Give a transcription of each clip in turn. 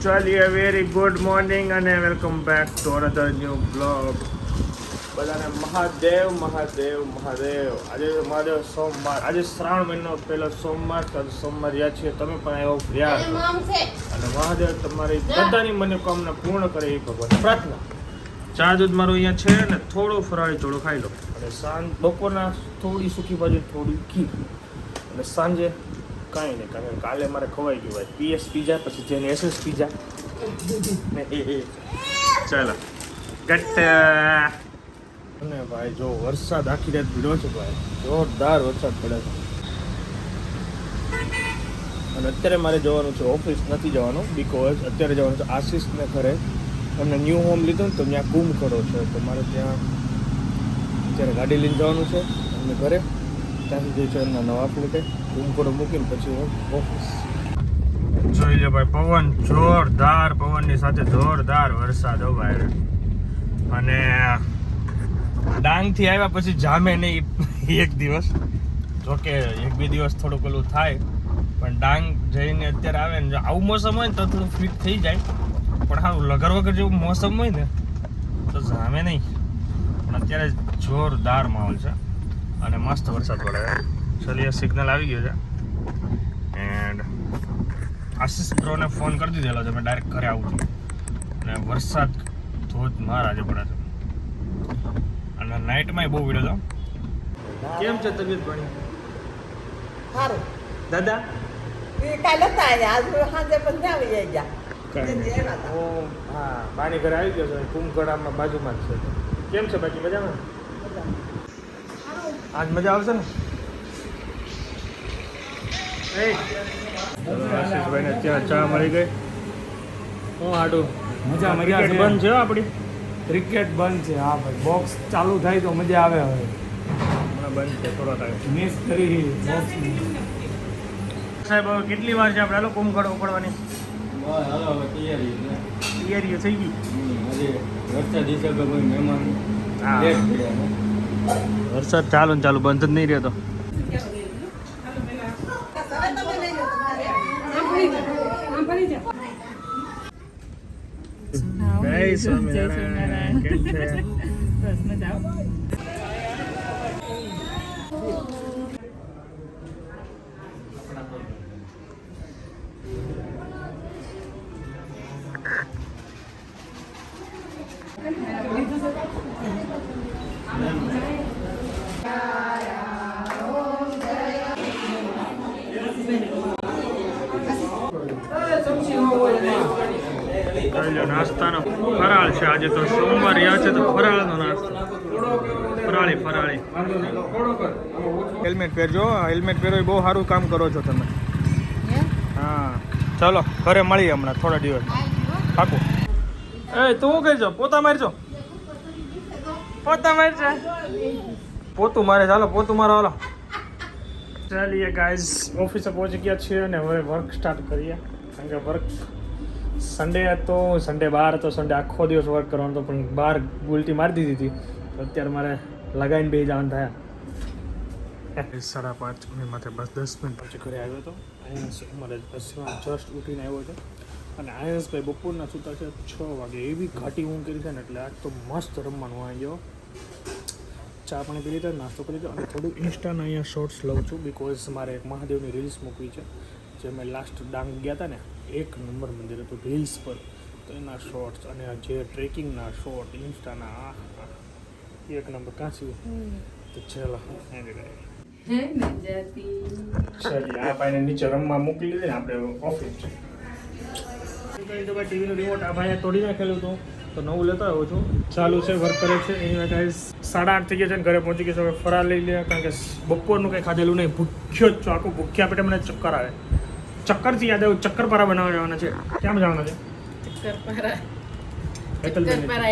ચાલીએ very good morning અને welcome back to another new blog. બધાને મહાદેવ મહાદેવ મહાદેવ. આજે મહાદેવ સોમવાર, આજે શ્રાવણ મહિનો પહેલો સોમવાર, તો સોમવાર રહ્યા છીએ, તમે પણ આવ્યો રહ્યા છો. અને મહાદેવ તમારી બધાની મનોકામના પૂર્ણ કરે એ ભગવાન પ્રાર્થના. ચા દૂધ મારું અહીંયા છે ને થોડું ફરાળી ચોળું ખાઈ લો. અને બપોરના થોડી સૂકી ભાજી, થોડી ઘી. અને સાંજે કાંઈ નહીં, કારણ કે કાલે મારે ખવાઈ ગયું ભાઈ PS પીઝા, પછી જેને SS પીઝા ને ચાલો ગટ. અને ભાઈ જો વરસાદ આખી રાત પીડ્યો છે ભાઈ, જોરદાર વરસાદ પડે છે. અને અત્યારે મારે જવાનું છે ઓફિસ, નથી જવાનું બીકોઝ અત્યારે જવાનું છે આશીષને ઘરે. અમને ન્યૂ હોમ લીધું ને તો ત્યાં કુંભ કરો છે, તો મારે ત્યાં અત્યારે ગાડી લઈને જવાનું છે એમને ઘરે. ત્યાંથી જઈ છે એમના નવા ફ્લેટે, કુંભ કરો મૂકીને પછી હું ઓફિસ. જોઈ લે ભાઈ, પવન જોરદાર, પવનની સાથે જોરદાર વરસાદ હો ભાઈ. અને ડાંગથી આવ્યા પછી જામે નહીં એક દિવસ, જોકે એક બે દિવસ થોડું પેલું થાય, પણ ડાંગ જઈને અત્યારે આવે ને આવું મોસમ હોય ને તો થોડું ફિટ થઈ જાય. પણ સારું લગર વગર જેવું મોસમ હોય ને તો જામે નહીં. પણ અત્યારે જોરદાર માહોલ છે અને મસ્ત વરસાદ પડે. ચલીએ સિગ્નલ આવી ગયો છે એન્ડ આશીષ બ્રોને ફોન કરી દીધેલો છે, મેં ડાયરેક્ટ ઘરે આવું છું. અને વરસાદ ધોધમાર આજે પડે છે અને નાઇટમાં બહુ વિડ્યો હતો. કેમ છે તબિયત પાણી? સારું દાદા કાલે હતા આજ સાંજે પણ આવી ગયા. હા, બાની ઘરે આવી ગયો છે, કુંભકળામાં બાજુમાં જ છે. કેમ છે બાકી મજામાં? આજ મજા આવશે ને? આશીષભાઈને અત્યારે ચા મળી ગઈ. હું આડું મજા ક્રિકેટ બંધ છે આપણી, ક્રિકેટ બંધ છે. હા ભાઈ, બોક્સ ચાલુ થાય તો મજા આવે. હવે હમણાં બંધ છે થોડો ટાઈમ. મિસ કરી બોક્સ. સાહેબ હવે કેટલી વાર છે આપણે હાલો કુંભકળ ઉપડવાની? તૈયારીઓ થઈ ગઈ. વરસાદ હિસાબે કોઈ મહેમાન હા, વરસાદ ચાલુ ને ચાલુ, બંધ જ નહીં રહેતો. જય સ્વામિનારાયણ. કેમ છે? નાસ્તાનો ફરાળ છે આજે, તો સોમવાર રહ્યા છે તો ફરાળનો નાસ્તો. ફરાળી. હેલ્મેટ પહેરજો, હેલ્મેટ પહેરો, બહુ સારું કામ કરો છો તમે. હા ચાલો ઘરે મળીએ હમણાં થોડા દિવસ. પાકું. એ તું શું કહેજો? પોતા મારજો, પોતું મારે. ચાલો પોતું મારો, હાલો. ચાલીએ ગાઈઝ, ઓફિસે પહોંચી ગયા છીએ અને હવે વર્ક સ્ટાર્ટ કરીએ. કારણ કે વર્ક સન્ડે હતો, સન્ડે બહાર હતો, સન્ડે આખો દિવસ વર્ક કરવાનો હતો, પણ બહાર ઉલટી મારી દીધી હતી. તો અત્યારે મારે લગાવીને બે જવાનું થયા. 5:30 માથે બસ 10 મિનિટ પછી ઘરે આવ્યો હતો. અહીંયા મારે બસમાં જસ્ટ ઉઠીને આવ્યો છે. અને આયસભાઈ બપોરના સૂતા છે 6 વાગે. એવી ઘાટી ઊંઘ કરી છે ને, એટલે આજ તો મસ્ત રમવાનું આવી ગયો. ચા પાણી પી લીધા, નાસ્તો કરી લીધો અને થોડું ઇન્સ્ટાના અહીંયા શોર્ટ્સ લઉં છું, બિકોઝ મારે એક મહાદેવની રીલ્સ મૂકવી છે. જે મેં લાસ્ટ ડાંગ ગયા હતા ને, 1 નંબર મંદિર હતું રીલ્સ પર, તો એના શોર્ટ્સ અને જે ટ્રેકિંગના શોર્ટ ઇન્સ્ટાના 1 નંબર કાંસી. તો ચાલો આ ભાઈને નીચે રમવા મોકલી દીધી ને આપણે ઓફિસ છે. ટીવીનું રિમોટ આ ભાઈએ તોડી નાખેલું હતું, તો નવું લેતો આવ્યો છું. ચાલુ છે, વર્ક કરે છે. એની ગાઈસ 8:30 થઈ ગયા છે ને ઘરે પહોંચી ગયા છે. હવે ફરાર લઈ લે, કારણ કે બપોરનું કંઈ ખાધેલું નહીં, ભૂખ્યો જ છું. આખું ભૂખ્યા પેટે મને ચક્કર આવે. ચક્કરથી યાદ આવ્યું, ચક્કરપારા બનાવવા જવાના છે. ક્યાં જવાના છે? ચક્કરપારા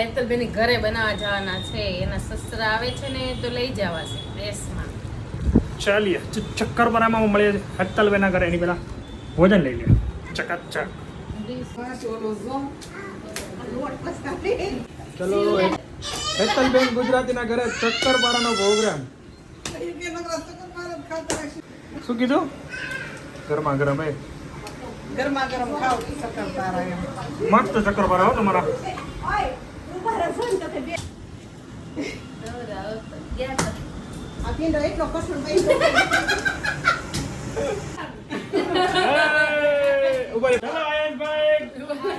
હેતલબેન ઘરે બનાવવા જવાના છે. એના સસરા આવે છે ને તો લઈ જવા છે રેસમાં. ચાલીએ ચક્કરપારામાં મળીએ છીએ હેતલબેનના ઘરે. એની પહેલાં ભોજન લઈ લે ચકાચક. ચલો હેતલબેન ગુજરાતીના ઘરે ચક્કરપારાનો પ્રોગ્રામ. શું કીધું? ગરમા ગરમ ગરમા ગરમ ખાવ શક્કરપારા એમ. મસ્ત ચક્કરપારા હો તમારા. આ પીંડો એટલો કસૂર પૈસો ઉભા રહો. ચાલો આયશભાઈ,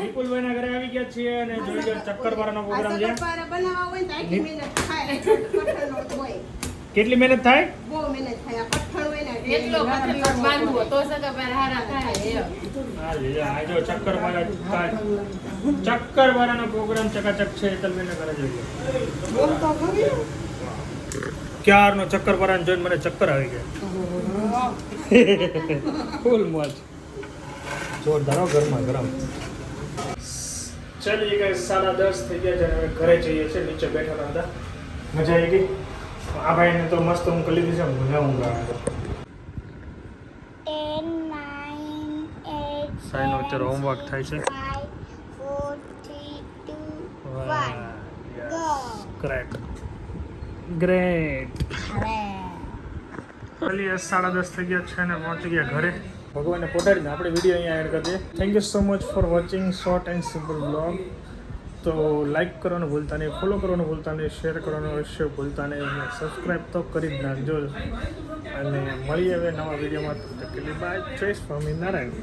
વિપુલભાઈના ઘરે આવી ગયા છીએ અને જોઈ લો ચક્કરપારાનો પ્રોગ્રામ છે. શક્કરપારા બનાવવા હોય ને તો આટલી મહેનત થાય. કઠણનો હોય કેટલી મહેનત થાય? બહુ મહેનત થાય. આ કઠણ હોય ને કેટલો કઠણ બાંધવો તો શક્કરપારા હારા થાય એમ. હા જી, આ જો ચક્કરપારાનો પ્રોગ્રામ ચકાચક છે તલબેનના ઘરે જોઈ લો. બોલ તો ખરી. ક્યારનો ચક્કરપારાને જોઈને મને ચક્કર આવી ગયા. ફૂલ મોજ. જોરદાર હો, ગરમા ગરમ. ચાલીએ ગાઈસ, 10:30 થઈ ગયા છે અને હવે ઘરે જઈએ છીએ. નીચે બેઠા હતા, મજા આવી ગઈ. આ ભાઈને તો મસ્ત ઊંઘ કરી લીધી છે. મને ઊંઘ આવે છે. 10, 9, 8, સાઈનો અત્યારે હોમવર્ક થાય છે. 5, 4, 3, 2, 1. Go. Great great. ચાલીએ, 10:30 થઈ ગયા છે અને પહોંચી ગયા ઘરે. ભગવાનને પોટાડીને આપણે વિડીયો અહીંયા એડ કરી દઈએ. Thank you so much for watching short and simple blog. તો લાઈક કરવાનું ભૂલતા નહીં, ફોલો કરવાનું ભૂલતા નહીં, શેર કરવાનું અવશ્ય ભૂલતા નહીં અને સબસ્ક્રાઈબ તો કરી જ નાખજો. અને મળીએ હવે નવા વિડીયોમાં. તો બાય. જય સ્વામિનારાયણ.